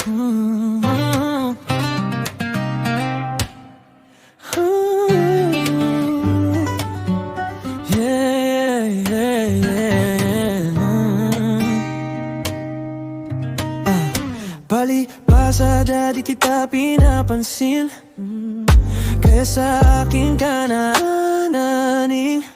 Mm. Yeah, yeah, yeah. Palibasa di kita pinapansin, kaya sa akin ka naananing.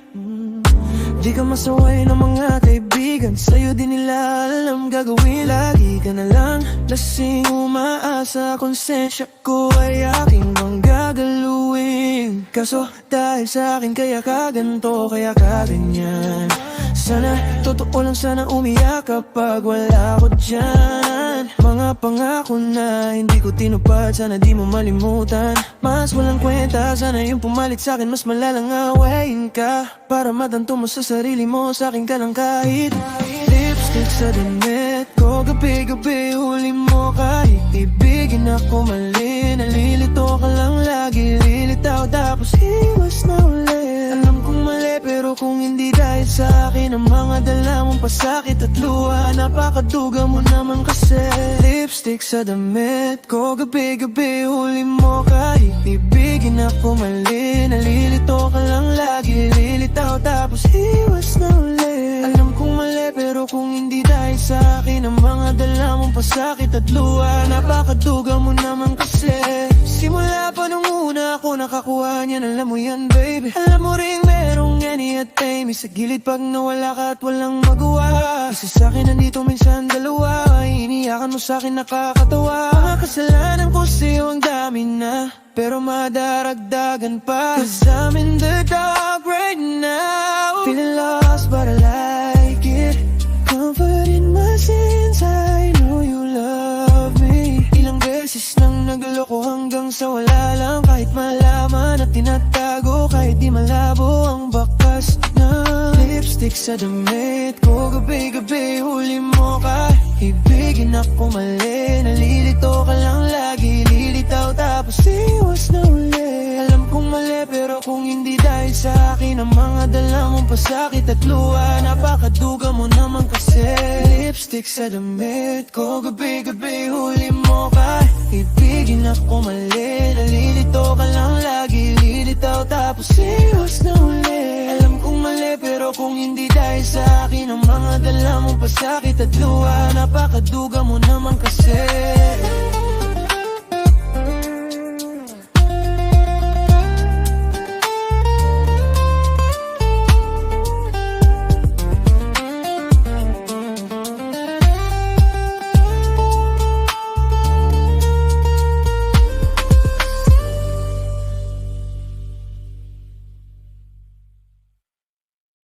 Di ka masaway ng mga kaibigan, sa'yo din nila alam gagawin. Lagi ka na lang lasing, umaasa, konsensya ko ay aking manggagaluin. Kaso dahil sa akin kaya ka ganto, kaya ka ganyan. Sana, totoo lang sana umiyak kapag wala ko dyan. Mga pangako na hindi ko tinupad, sana di mo malimutan. Mas walang kwenta, sana yung pumalit sa'kin mas malalang awayin ka. Para matanto mo sa sarili mo, sa'kin ka lang kahit lipstick sa damit ko. Gabi-gabi huli mo kahit ibigin ako mali. Nalilito ka lang lagi, lilitaw tapos iwas na ulit. Alam kong mali pero kung hindi dahil sa akin ang mga dala mong pasakit at luha, napakaduga mo naman kasi. Lipstick sa damit ko, gabi-gabi huli mo kahit ibigin ako mali. Nalilito ka lang lagi, lilitaw tapos iwas na ulit. Alam kong mali pero kung hindi dahil sa akin ang mga dala mong pasakit at luha, napakaduga mo naman kasi. Simula pa nung una ako nakakuha niyan, alam mo yan baby. Alam mo rin merong Annie at Amy sa gilid pag nawala ka at walang magawa. Isa sa'kin nandito minsan dalawa, iniyakan mo sa'kin nakakatawa. Mga kasalanan ko sa'yo ang dami na, pero madaragdagan pa. 'Cause I'm in the dark right now, feeling lost but I like it. Comfort in my sins, I know you love me. Ilang beses nang nagloko hanggang sa wala lang, kahit malaman at tinatago, kahit di malabo ang bakas ng lipstick sa damit ko. Gabi-gabi huli mo ka, ibigin ako mali. Nalilito ka lang lagi, lilitaw tapos iwas na uli. Alam kong mali pero kung hindi dahil sa akin ang mga dala mong pasakit at luha, napakaduga mo naman kasi. Lipstick sa damit ko, gabi-gabi huli mo ka, ibigin ako mali. Nalilito ka lang lagi, lilitaw tapos iwas na uli. Alam kong mali pero kung hindi dahil sa akin ang mga dala mong pasakit at luha, napakaduga mo naman kasi.